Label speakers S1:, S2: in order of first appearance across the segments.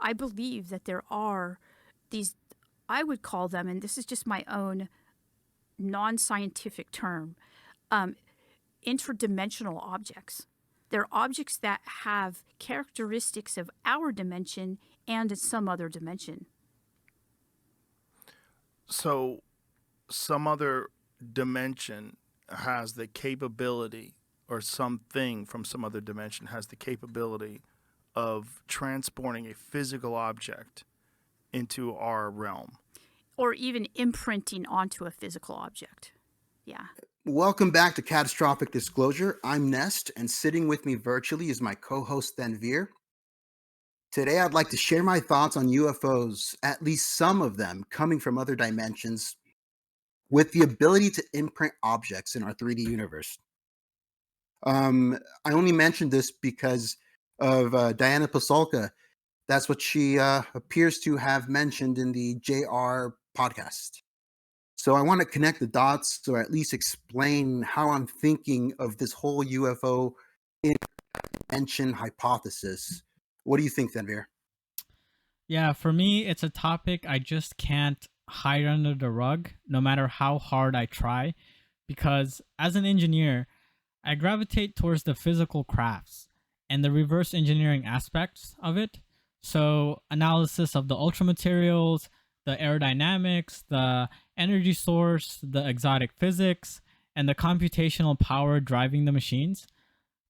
S1: I believe that there are these, I would call them, and this is just my own non-scientific term, interdimensional objects. They're objects that have characteristics of our dimension and in some other dimension.
S2: So some other dimension has the capability, or something from some other dimension has the capability of transporting a physical object into our realm.
S1: Or even imprinting onto a physical object. Yeah.
S3: Welcome back to Catastrophic Disclosure. I'm Nest, and sitting with me virtually is my co-host Thenveer. Today, I'd like to share my thoughts on UFOs, at least some of them coming from other dimensions, with the ability to imprint objects in our 3D universe. I only mentioned this because of Diana Pasulka. That's what she appears to have mentioned in the JR podcast. So I want to connect the dots, or at least explain how I'm thinking of this whole UFO interdimension hypothesis. What do you think, Thenveer?
S4: Yeah, for me, it's a topic I just can't hide under the rug, no matter how hard I try, because as an engineer, I gravitate towards the physical crafts and the reverse engineering aspects of it. So analysis of the ultramaterials, the aerodynamics, the energy source, the exotic physics, and the computational power driving the machines.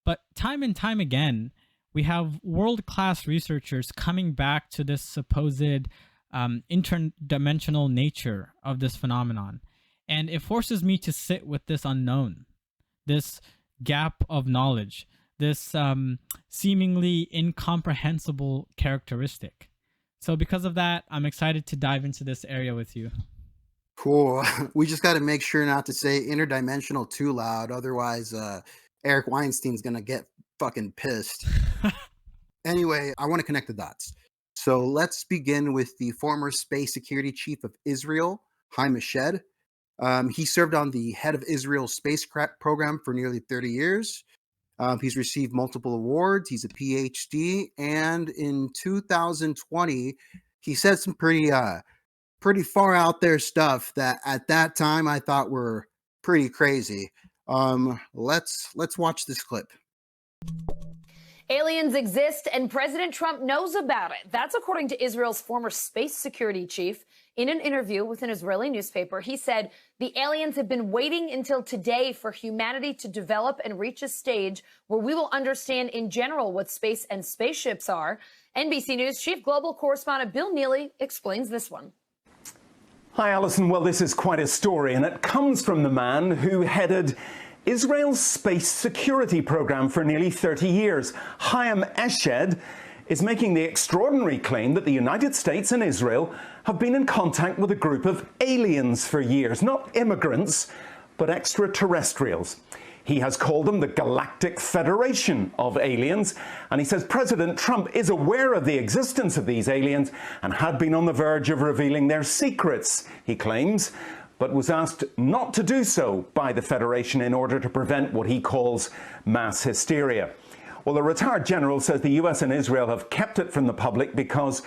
S4: But time and time again, we have world-class researchers coming back to this supposed interdimensional nature of this phenomenon. And it forces me to sit with this unknown, this gap of knowledge, this seemingly incomprehensible characteristic. So because of that, I'm excited to dive into this area with you.
S3: Cool. We just got to make sure not to say interdimensional too loud. Otherwise, Eric Weinstein's going to get fucking pissed. Anyway, I want to connect the dots. So let's begin with the former space security chief of Israel, Haim Eshed. He served on the head of Israel's spacecraft program for nearly 30 years. He's received multiple awards. He's a PhD. And in 2020, he said some pretty far out there stuff that at that time I thought were pretty crazy. Let's watch this clip.
S5: Aliens exist and President Trump knows about it. That's according to Israel's former space security chief. In an interview with an Israeli newspaper, he said the aliens have been waiting until today for humanity to develop and reach a stage where we will understand in general what space and spaceships are. NBC News chief global correspondent Bill Neely explains this one.
S6: Hi, Alison. Well, this is quite a story, and it comes from the man who headed Israel's space security program for nearly 30 years. Haim Eshed is making the extraordinary claim that the United States and Israel have been in contact with a group of aliens for years, not immigrants, but extraterrestrials. He has called them the Galactic Federation of Aliens, and he says President Trump is aware of the existence of these aliens and had been on the verge of revealing their secrets, he claims, but was asked not to do so by the Federation in order to prevent what he calls mass hysteria. Well, the retired general says the US and Israel have kept it from the public because,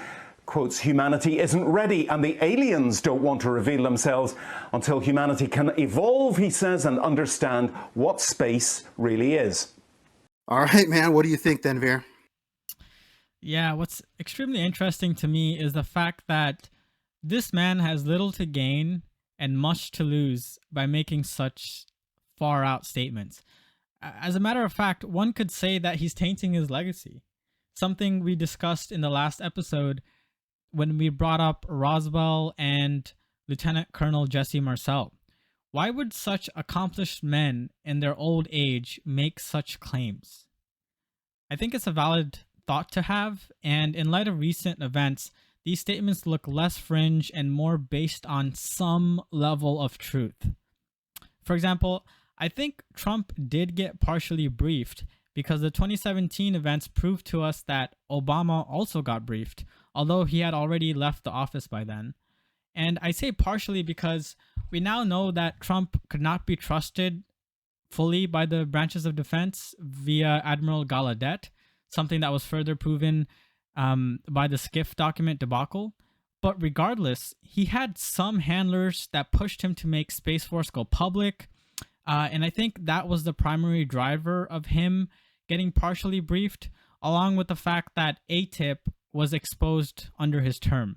S6: quotes, humanity isn't ready and the aliens don't want to reveal themselves until humanity can evolve, he says, and understand what space really is.
S3: All right, man. What do you think, Thenveer?
S4: Yeah, what's extremely interesting to me is the fact that this man has little to gain and much to lose by making such far out statements. As a matter of fact, one could say that he's tainting his legacy. Something we discussed in the last episode when we brought up Roswell and Lieutenant Colonel Jesse Marcel. Why would such accomplished men in their old age make such claims? I think it's a valid thought to have, and in light of recent events, these statements look less fringe and more based on some level of truth. For example, I think Trump did get partially briefed because the 2017 events proved to us that Obama also got briefed, although he had already left the office by then. And I say partially because we now know that Trump could not be trusted fully by the branches of defense via Admiral Gallaudet, something that was further proven by the skiff document debacle. But regardless, he had some handlers that pushed him to make Space Force go public. And I think that was the primary driver of him getting partially briefed, along with the fact that ATIP was exposed under his term.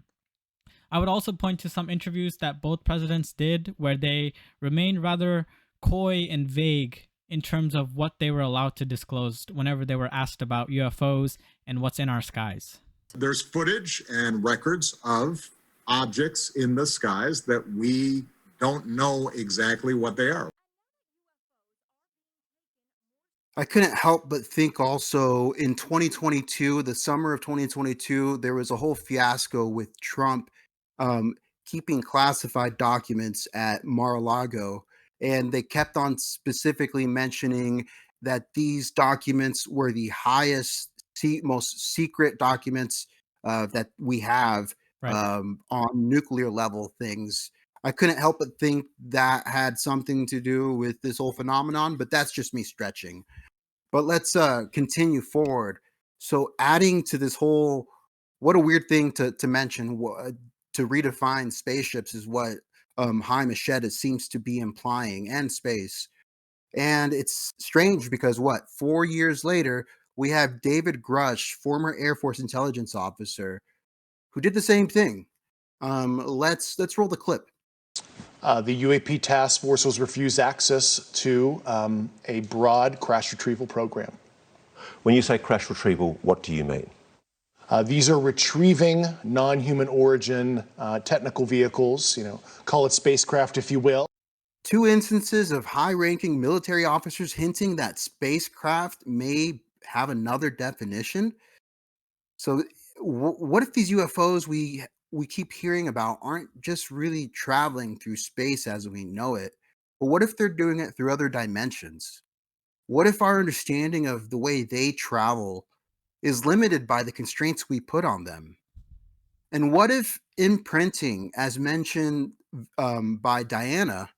S4: I would also point to some interviews that both presidents did where they remained rather coy and vague in terms of what they were allowed to disclose whenever they were asked about UFOs and what's in our skies.
S7: There's footage and records of objects in the skies that we don't know exactly what they are.
S3: I couldn't help but think also in 2022, the summer of 2022, there was a whole fiasco with Trump keeping classified documents at Mar-a-Lago. And they kept on specifically mentioning that these documents were the highest, most secret documents that we have
S4: Right.
S3: On nuclear level things. I couldn't help but think that had something to do with this whole phenomenon, but that's just me stretching. But let's continue forward. So adding to this whole, what a weird thing to mention, to redefine spaceships is what Haim Eshed seems to be implying, and space. And it's strange because 4 years later, we have David Grusch, former Air Force intelligence officer, who did the same thing. Let's roll the clip.
S8: The UAP task force was refused access to a broad crash retrieval program.
S9: When you say crash retrieval, what do you mean?
S8: These are retrieving non-human origin technical vehicles, call it spacecraft if you will.
S3: 2 instances of high-ranking military officers hinting that spacecraft may have another definition. So what if these UFOs we keep hearing about aren't just really traveling through space as we know it, but what if they're doing it through other dimensions? What if our understanding of the way they travel is limited by the constraints we put on them? And what if imprinting, as mentioned by Diana,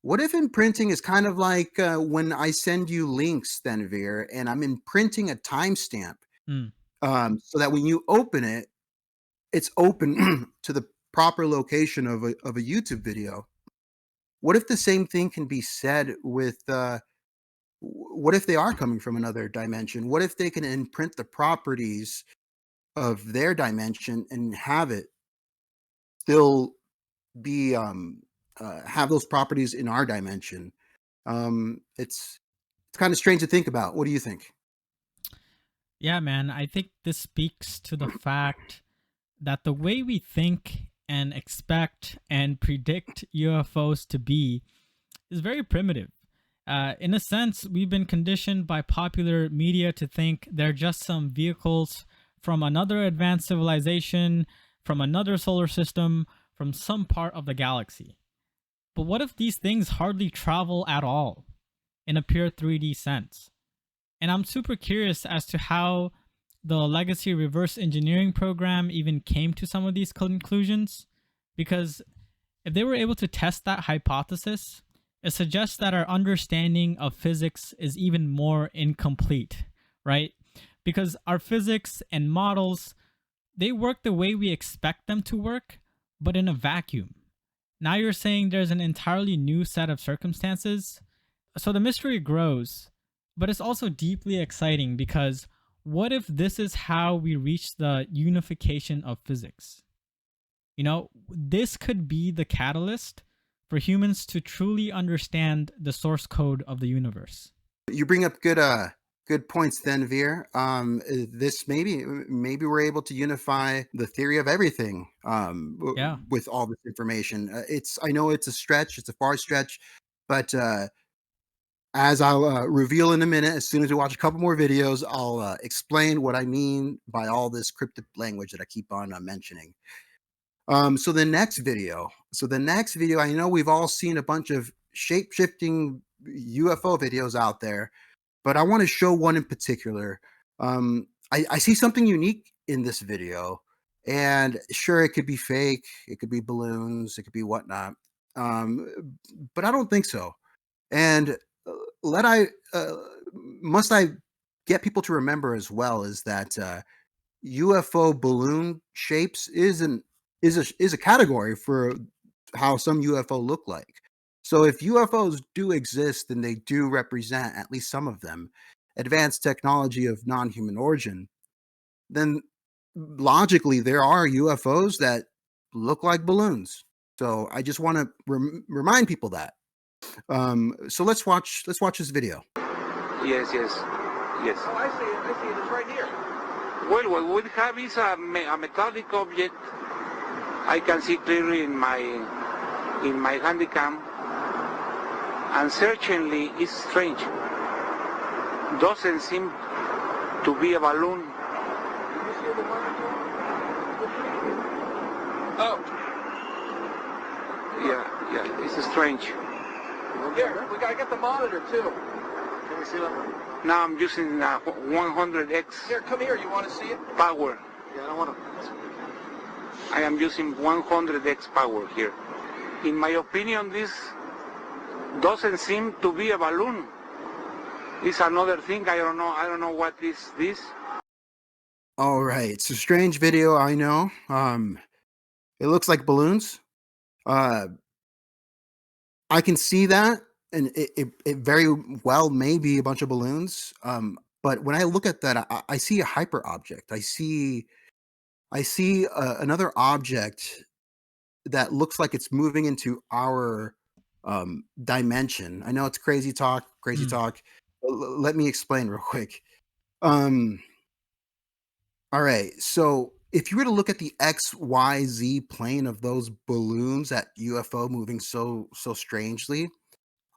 S3: what if imprinting is kind of like when I send you links, Stenvir, and I'm imprinting a timestamp so that when you open it, it's open to the proper location of a YouTube video. What if the same thing can be said with, what if they are coming from another dimension? What if they can imprint the properties of their dimension and have it still be, have those properties in our dimension? It's kind of strange to think about. What do you think?
S4: Yeah, man, I think this speaks to the fact that the way we think and expect and predict UFOs to be is very primitive. In a sense, we've been conditioned by popular media to think they're just some vehicles from another advanced civilization, from another solar system, from some part of the galaxy. But what if these things hardly travel at all in a pure 3D sense? And I'm super curious as to how the legacy reverse engineering program even came to some of these conclusions, because if they were able to test that hypothesis, it suggests that our understanding of physics is even more incomplete, right? Because our physics and models, they work the way we expect them to work, but in a vacuum. Now you're saying there's an entirely new set of circumstances. So the mystery grows, but it's also deeply exciting because what if this is how we reach the unification of physics? This could be the catalyst for humans to truly understand the source code of the universe.
S3: You bring up good points then, Veer. This maybe we're able to unify the theory of everything with all this information. I know it's a stretch, it's a far stretch, but as I'll reveal in a minute, as soon as we watch a couple more videos, I'll explain what I mean by all this cryptic language that I keep on mentioning. So the next video, I know we've all seen a bunch of shape-shifting UFO videos out there, but I want to show one in particular. I see something unique in this video, and sure, it could be fake, it could be balloons, it could be whatnot, but I don't think so. And must I get people to remember as well is that UFO balloon shapes is a category for how some UFO look like. So if UFOs do exist and they do represent, at least some of them, advanced technology of non-human origin, then logically there are UFOs that look like balloons. So I just want to remind people that. So let's watch this video.
S10: Yes.
S11: Oh, I see it. It's right here.
S10: Well, what we have is a metallic object. I can see clearly in my handycam, and certainly it's strange. Doesn't seem to be a balloon.
S11: Can you see the monitor? Oh.
S10: Yeah, it's strange.
S11: Here, we gotta get the monitor too. Can we see that?
S10: Now I'm using 100x
S11: Here, come here. You want to see it?
S10: power.
S11: Yeah, I don't want to.
S10: I am using 100x power here. In my opinion, this doesn't seem to be a balloon. It's another thing. I don't know what is this.
S3: All right, it's a strange video, I know. It looks like balloons. I can see that, and it very well may be a bunch of balloons. But when I look at that, I see a hyperobject. I see another object that looks like it's moving into our dimension. I know it's crazy talk. Let me explain real quick. All right, so if you were to look at the XYZ plane of those balloons, that UFO moving so strangely,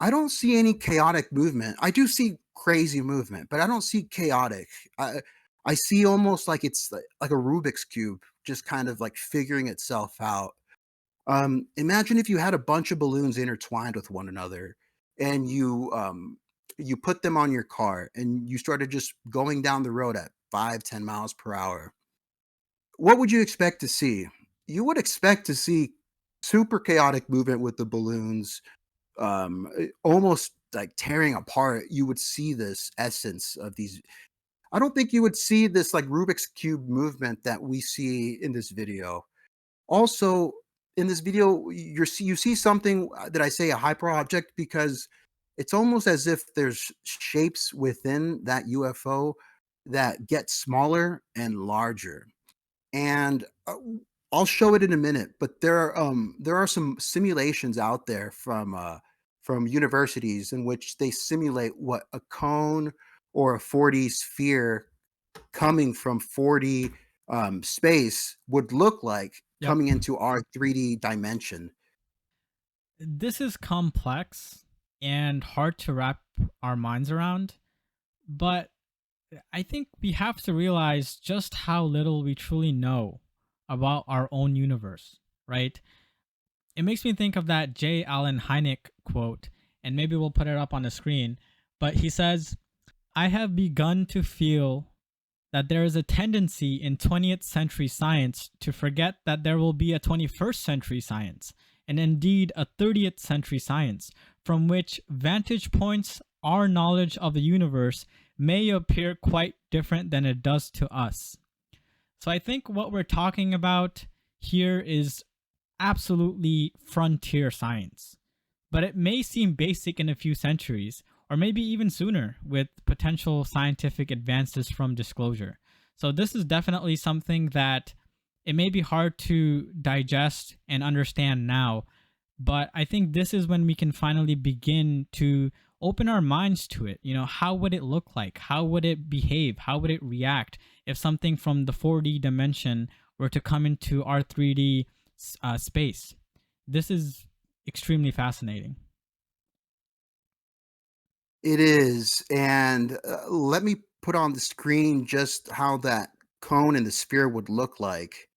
S3: I don't see any chaotic movement. I do see crazy movement, but I don't see chaotic. I see almost like it's like a Rubik's cube, just kind of like figuring itself out. Imagine if you had a bunch of balloons intertwined with one another, and you put them on your car, and you started just going down the road at 5-10 miles per hour. What would you expect to see? You would expect to see super chaotic movement with the balloons, almost like tearing apart. You would see this essence of these. I don't think you would see this like Rubik's cube movement that we see in this video. Also, in this video, you see something that I say a hyperobject, because it's almost as if there's shapes within that UFO that get smaller and larger. And I'll show it in a minute, but there are some simulations out there from universities in which they simulate what a cone or a 4D sphere coming from 4D space would look like
S4: Yep.
S3: coming into our 3D dimension.
S4: This is complex and hard to wrap our minds around, but I think we have to realize just how little we truly know about our own universe, right? It makes me think of that J. Allen Hynek quote, and maybe we'll put it up on the screen, but he says, "I have begun to feel that there is a tendency in 20th century science to forget that there will be a 21st century science, and indeed a 30th century science, from which vantage points our knowledge of the universe may appear quite different than it does to us." So I think what we're talking about here is absolutely frontier science, but it may seem basic in a few centuries, or maybe even sooner, with potential scientific advances from disclosure. So this is definitely something that it may be hard to digest and understand now, but I think this is when we can finally begin to open our minds to it. You know, how would it look like? How would it behave? How would it react if something from the 4D dimension were to come into our 3D space? This is extremely fascinating.
S3: It is, and let me put on the screen just how that cone and the sphere would look like.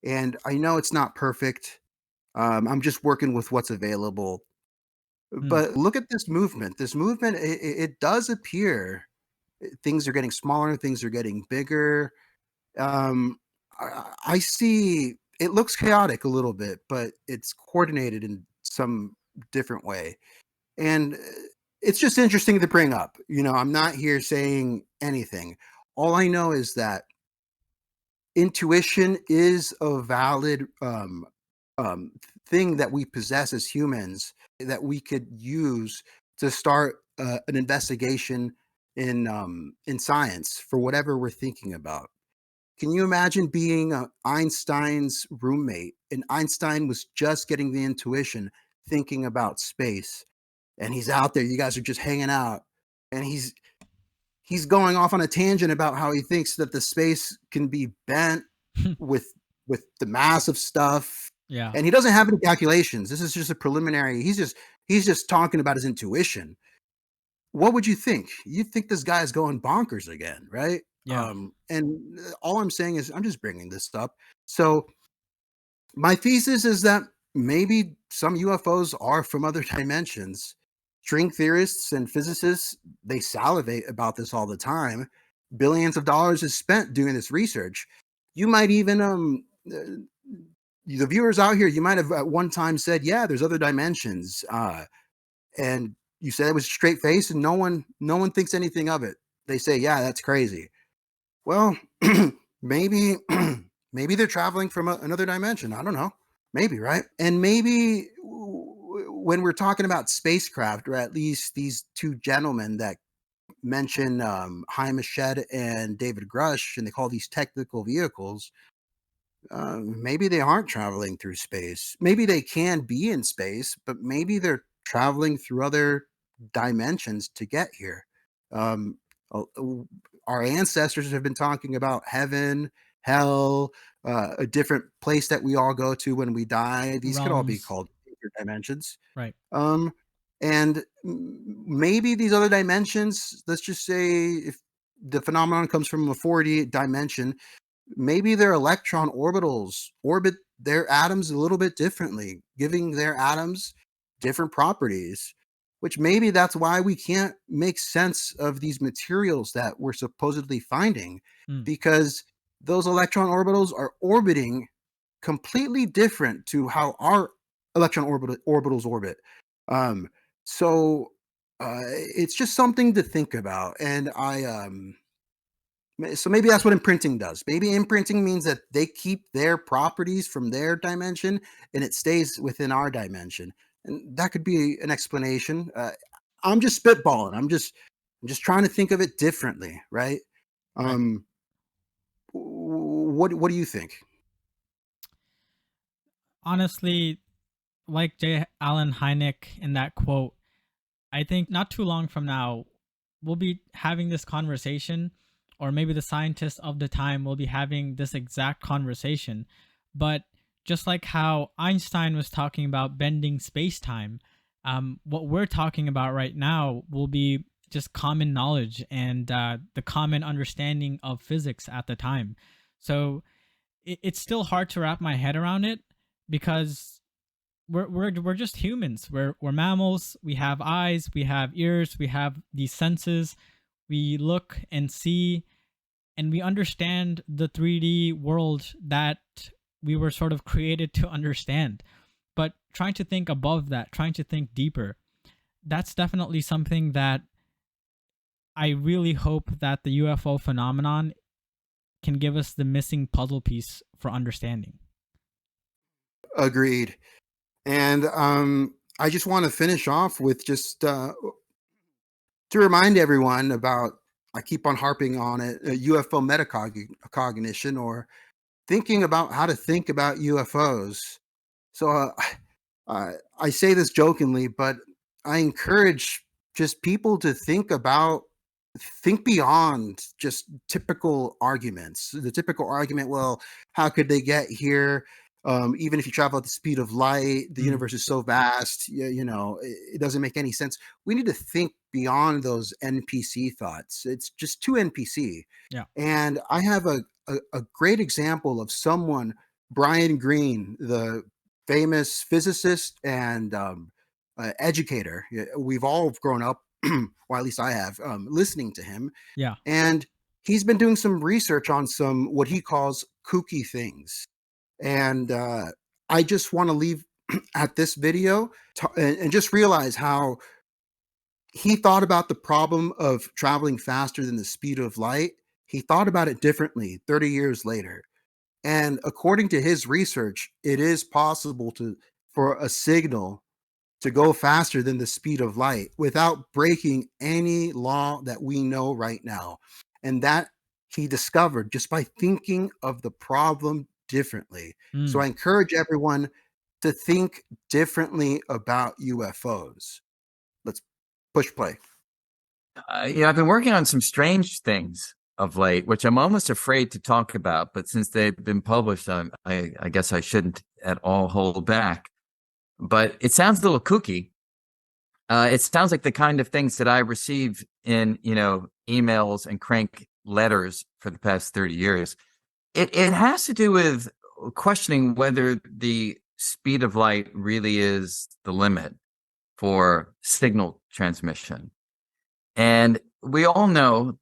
S3: And I know it's not perfect. I'm just working with what's available. But look at this movement. This movement, it does appear things are getting smaller, things are getting bigger. I see it looks chaotic a little bit, but it's coordinated in some different way. And it's just interesting to bring up. You know, I'm not here saying anything. All I know is that intuition is a valid um, thing that we possess as humans that we could use to start an investigation in science for whatever we're thinking about. Can you imagine being Einstein's roommate? And Einstein was just getting the intuition, thinking about space, and he's out there. You guys are just hanging out, and he's going off on a tangent about how he thinks that the space can be bent with the mass of stuff,
S4: Yeah.
S3: and he doesn't have any calculations. This is just a preliminary. He's just talking about his intuition. What would you think? You think this guy is going bonkers again, right?
S4: Yeah.
S3: And all I'm saying is I'm just bringing this up. So my thesis is that maybe some UFOs are from other dimensions. String theorists and physicists, they salivate about this all the time. Billions of dollars is spent doing this research. You might even the viewers out here, you might have at one time said, yeah, there's other dimensions. And you said it was straight face and no one thinks anything of it. They say, yeah, that's crazy. Well, maybe maybe they're traveling from another dimension. I don't know. Maybe, right? And maybe when we're talking about spacecraft, or at least these two gentlemen that mention Haim Eshed and David Grusch, and they call these technical vehicles, maybe they aren't traveling through space. Maybe they can be in space, but maybe they're traveling through other dimensions to get here. Our ancestors have been talking about heaven, hell, a different place that we all go to when we die. These could all be
S4: Realms.
S3: called dimensions.
S4: Right.
S3: And maybe these other dimensions, let's just say if the phenomenon comes from a 4D dimension, maybe their electron orbitals orbit their atoms a little bit differently, giving their atoms different properties, which maybe that's why we can't make sense of these materials that we're supposedly finding, because those electron orbitals are orbiting completely different to how our electron orbitals orbit. So it's just something to think about. And so maybe that's what imprinting does. Maybe imprinting means that they keep their properties from their dimension and it stays within our dimension. And that could be an explanation. I'm just spitballing. I'm just trying to think of it differently, right? What do you think?
S4: Honestly, like J. Allen Hynek in that quote, I think not too long from now, we'll be having this conversation, or maybe the scientists of the time will be having this exact conversation. But just like how Einstein was talking about bending space-time, what we're talking about right now will be just common knowledge and the common understanding of physics at the time. So it's still hard to wrap my head around it, because we're just humans. We're mammals. We have eyes, we have ears, we have these senses. We look and see, and we understand the 3D world that we were sort of created to understand. But trying to think above that, trying to think deeper, that's definitely something that I really hope that the UFO phenomenon can give us the missing puzzle piece for understanding.
S3: Agreed. And I just want to finish off with just to remind everyone about, I keep on harping on it, UFO metacognition, or thinking about how to think about UFOs. So I say this jokingly, but I encourage just people to think beyond just typical arguments. The typical argument, well, how could they get here? Even if you travel at the speed of light, the universe is so vast, it doesn't make any sense. We need to think beyond those NPC thoughts. It's just too NPC.
S4: Yeah.
S3: And I have a great example of someone, Brian Greene, the famous physicist and educator. We've all grown up, or at least I have, listening to him.
S4: Yeah.
S3: And he's been doing some research on some what he calls kooky things. And I just want to leave at this video and just realize how he thought about the problem of traveling faster than the speed of light. He thought about it differently 30 years later. And according to his research, it is possible for a signal to go faster than the speed of light without breaking any law that we know right now. And that he discovered just by thinking of the problem differently. So I encourage everyone to think differently about UFOs. Let's push play.
S12: I've been working on some strange things of late, which I'm almost afraid to talk about, but since they've been published, I guess I shouldn't at all hold back. But it sounds a little kooky. It sounds like the kind of things that I receive in, emails and crank letters for the past 30 years. It has to do with questioning whether the speed of light really is the limit for signal transmission. And we all know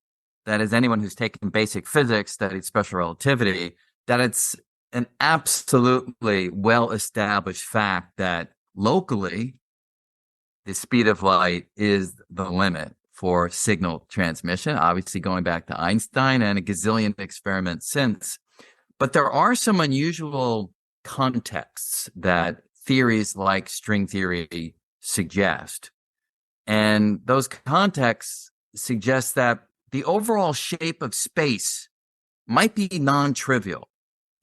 S12: that, as anyone who's taken basic physics, studied special relativity, that it's an absolutely well-established fact that locally, the speed of light is the limit for signal transmission, obviously going back to Einstein and a gazillion experiments since. But there are some unusual contexts that theories like string theory suggest. And those contexts suggest that the overall shape of space might be non-trivial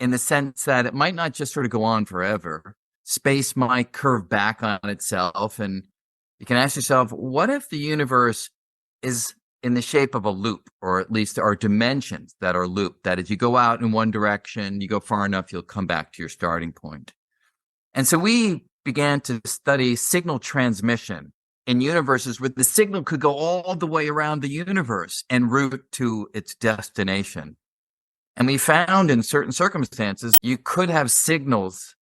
S12: in the sense that it might not just sort of go on forever. Space might curve back on itself. And you can ask yourself, what if the universe is in the shape of a loop, or at least there are dimensions that are looped, that as you go out in one direction, you go far enough, you'll come back to your starting point. And so we began to study signal transmission in universes where the signal could go all the way around the universe en route to its destination. And we found in certain circumstances, you could have signals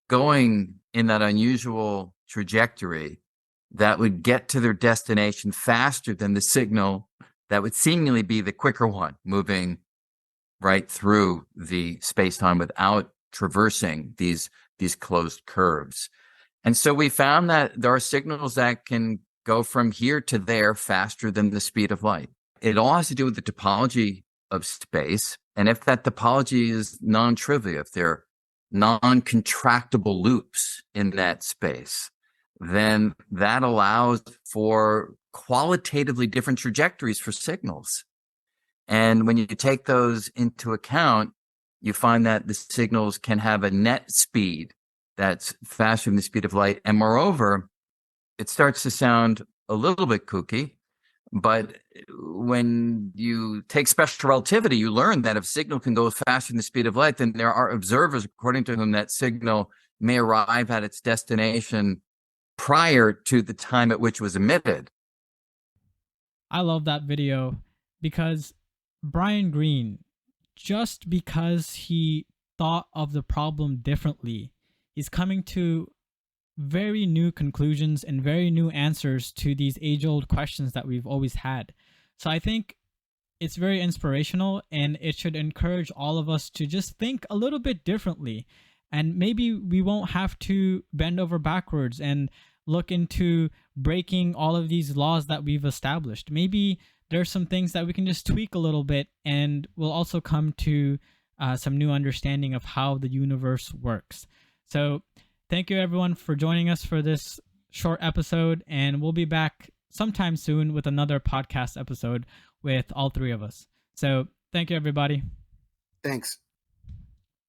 S12: going in that unusual trajectory that would get to their destination faster than the signal that would seemingly be the quicker one, moving right through the space-time without traversing these closed curves. And so we found that there are signals that can go from here to there faster than the speed of light. It all has to do with the topology of space. And if that topology is non-trivial, if they're non-contractible loops in that space, then that allows for qualitatively different trajectories for signals. And when you take those into account, you find that the signals can have a net speed that's faster than the speed of light. And moreover, it starts to sound a little bit kooky, but when you take special relativity, you learn that if signal can go faster than the speed of light, then there are observers, according to whom that signal may arrive at its destination prior to the time at which it was emitted.
S4: I love that video because Brian Greene, just because he thought of the problem differently, he's coming to very new conclusions and very new answers to these age-old questions that we've always had. So I think it's very inspirational, and it should encourage all of us to just think a little bit differently. And maybe we won't have to bend over backwards and look into breaking all of these laws that we've established. Maybe there's some things that we can just tweak a little bit, and we'll also come to some new understanding of how the universe works. So thank you everyone for joining us for this short episode, and we'll be back sometime soon with another podcast episode with all three of us. So thank you everybody.
S3: Thanks.